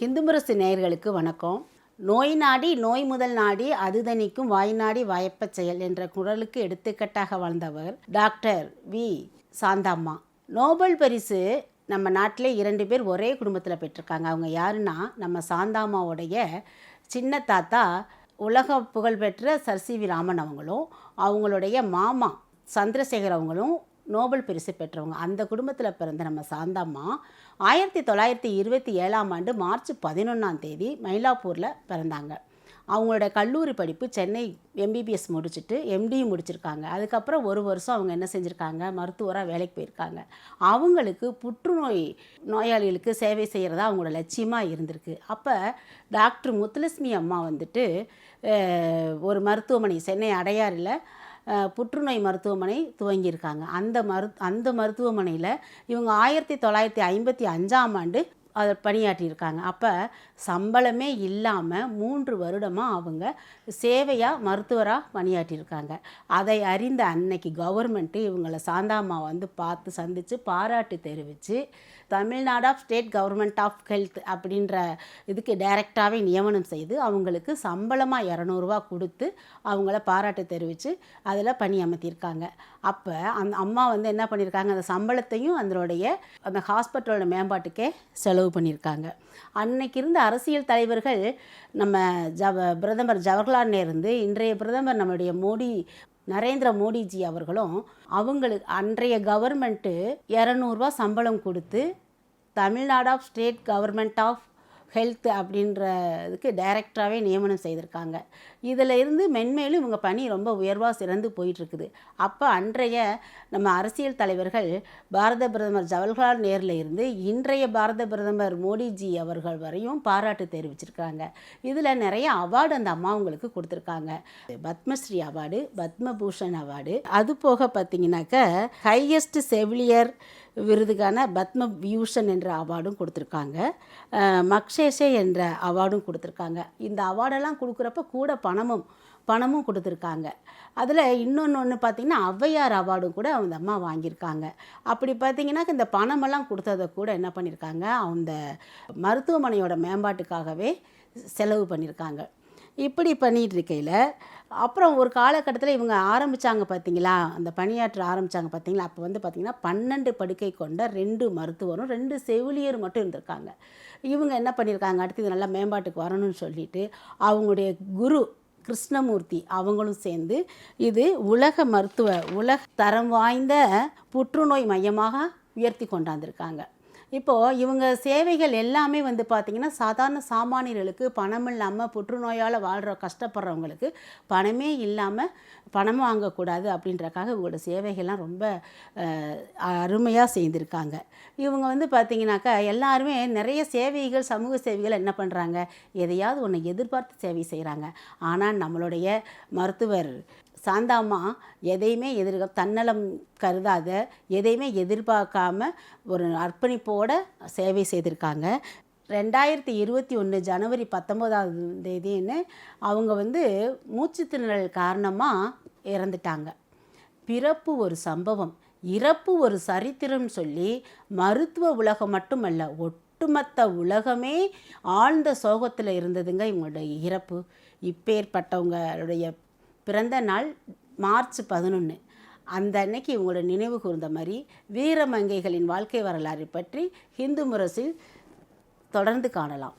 ஹிந்து முரசு நேயர்களுக்கு வணக்கம். நோய் நாடி நோய் முதல் நாடி அதுதணிக்கும் வாய் நாடி வாயப்பச் செயல் என்ற குரலுக்கு எடுத்துக்கட்டாக வாழ்ந்தவர் டாக்டர் வி சாந்தாம்மா. நோபல் பரிசு நம்ம நாட்டிலே 2 பேர் ஒரே குடும்பத்தில் பெற்றிருக்காங்க. அவங்க யாருன்னா நம்ம சாந்தாம்மாவுடைய சின்ன தாத்தா உலக புகழ்பெற்ற சர் சி வி ராமன் அவங்களும் அவங்களுடைய மாமா சந்திரசேகர் அவங்களும் நோபல் பரிசு பெற்றவங்க. அந்த குடும்பத்தில் பிறந்த நம்ம சாந்தாம்மா 1927ஆம் ஆண்டு மார்ச் 11 மயிலாப்பூரில் பிறந்தாங்க. அவங்களோட கல்லூரி படிப்பு சென்னை எம்பிபிஎஸ் முடிச்சுட்டு எம்டியும் முடிச்சிருக்காங்க. அதுக்கப்புறம் 1 வருஷம் அவங்க என்ன செஞ்சுருக்காங்க, மருத்துவராக வேலைக்கு போயிருக்காங்க. அவங்களுக்கு புற்றுநோய் நோயாளிகளுக்கு சேவை செய்கிறதா அவங்களோட லட்சியமாக இருந்திருக்கு. அப்போ டாக்டர் முத்துலட்சுமி அம்மா வந்துட்டு ஒரு மருத்துவமனை சென்னை அடையாறில் புற்றுநோய் மருத்துவமனை துவங்கியிருக்காங்க. அந்த மருத்துவமனையில் இவங்க 1955ஆம் ஆண்டு அதை பணியாற்றியிருக்காங்க. அப்போ சம்பளமே இல்லாமல் 3 வருடமாக அவங்க சேவையாக மருத்துவராக பணியாற்றியிருக்காங்க. அதை அறிந்த அன்னைக்கு கவர்மெண்ட்டு இவங்களை சாந்தாம்மா பார்த்து சந்தித்து பாராட்டு தெரிவித்து Tamil Nadu state government of health அப்படின்ற இதுக்கு டைரெக்டாகவே நியமனம் செய்து அவங்களுக்கு சம்பளமாக 200 ரூபா கொடுத்து அவங்கள பாராட்டு தெரிவித்து அதில் பணி அமர்த்தியிருக்காங்க. அப்போ அந்த அம்மா என்ன பண்ணியிருக்காங்க, அந்த சம்பளத்தையும் அந்த ஹாஸ்பிட்டலோட மேம்பாட்டுக்கே செலவு பண்ணியிருக்காங்க. அன்னைக்கு இருந்த அரசியல் தலைவர்கள் நம்ம பிரதமர் ஜவஹர்லால் நேரு, இன்றைய பிரதமர் நம்முடைய நரேந்திர மோடிஜி அவர்களும் அவங்களுக்கு அன்றைய கவர்மெண்ட்டு 200 ரூபா சம்பளம் கொடுத்து Tamil Nadu state government of health அப்படின்ற இதுக்கு டைரக்டாகவே நியமனம் செய்திருக்காங்க. இதில் இருந்து மென்மேலும் இவங்க பணி ரொம்ப உயர்வாக சிறந்து போயிட்டுருக்குது. அப்போ அன்றைய நம்ம அரசியல் தலைவர்கள் பாரத பிரதமர் ஜவஹர்லால் நேருல இருந்து இன்றைய பாரத பிரதமர் மோடிஜி அவர்கள் வரையும் பாராட்டு தெரிவிச்சிருக்காங்க. இதில் நிறைய அவார்டு அந்த அம்மாவங்களுக்கு கொடுத்துருக்காங்க. பத்மஸ்ரீ அவார்டு, பத்மபூஷன் அவார்டு, அது போக பார்த்திங்கனாக்க ஹையஸ்ட் செவிலியர் விருதுக்கான பத்ம வியூஷன் என்ற அவார்டும் கொடுத்துருக்காங்க. மக்ஷேஷே என்ற அவார்டும் கொடுத்துருக்காங்க. இந்த அவார்டெல்லாம் கொடுக்குறப்ப கூட பணமும் கொடுத்துருக்காங்க. அதில் இன்னொன்று பார்த்திங்கன்னா ஔவையார் அவார்டும் கூட அந்த அம்மா வாங்கியிருக்காங்க. அப்படி பார்த்திங்கன்னா இந்த பணமெல்லாம் கொடுத்ததை கூட என்ன பண்ணியிருக்காங்க, அந்த மருத்துவமனையோட மேம்பாட்டுக்காகவே செலவு பண்ணியிருக்காங்க. இப்படி பண்ணிகிட்டு இருக்கையில் அப்புறம் ஒரு காலகட்டத்தில் இவங்க ஆரம்பித்தாங்க பார்த்திங்களா, அந்த பணியாற்ற ஆரம்பித்தாங்க பார்த்திங்களா. அப்போ பார்த்திங்கன்னா 12 படுக்கை கொண்ட 2 மருத்துவரும் 2 செவிலியர் மட்டும் இருந்திருக்காங்க. இவங்க என்ன பண்ணியிருக்காங்க, அடுத்து இது நல்லா மேம்பாட்டுக்கு வரணும்னு சொல்லிட்டு அவங்களுடைய குரு கிருஷ்ணமூர்த்தி அவங்களும் சேர்ந்து இது உலக தரம் வாய்ந்த புற்றுநோய் மையமாக உயர்த்தி கொண்டாந்துருக்காங்க. இப்போது இவங்க சேவைகள் எல்லாமே பார்த்திங்கன்னா சாதாரண சாமானியர்களுக்கு பணம் இல்லாமல் புற்றுநோயால் கஷ்டப்படுறவங்களுக்கு பணமே இல்லாமல் பணம் வாங்கக்கூடாது அப்படின்றக்காக இவங்களோட சேவைகள்லாம் ரொம்ப அருமையாக செய்திருக்காங்க. இவங்க பார்த்திங்கனாக்கா எல்லாருமே நிறைய சேவைகள், சமூக சேவைகள் என்ன பண்ணுறாங்க, எதையாவது ஒன்று எதிர்பார்த்து சேவை செய்கிறாங்க. ஆனால் நம்மளுடைய மருத்துவர் சாந்தாம்மா எதையுமே தன்னலம் கருதாத, எதையுமே எதிர்பார்க்காம ஒரு அர்ப்பணிப்போடு சேவை செய்திருக்காங்க. 2021 ஜனவரி 19 அவங்க மூச்சுத்திணறல் காரணமாக இறந்துட்டாங்க. பிறப்பு ஒரு சம்பவம், இறப்பு ஒரு சரித்திரம் சொல்லி மருத்துவ உலகம் மட்டுமல்ல ஒட்டுமொத்த உலகமே ஆழ்ந்த சோகத்தில் இருந்ததுங்க இவங்களுடைய இறப்பு. இப்பேற்பட்டவங்களுடைய பிறந்த நாள் மார்ச் 11. அந்த அன்னைக்கு இவங்களோட நினைவு கூர்ந்த மாதிரி வீரமங்கைகளின் வாழ்க்கை வரலாறு பற்றி ஹிந்து முரசில் தொடர்ந்து காணலாம்.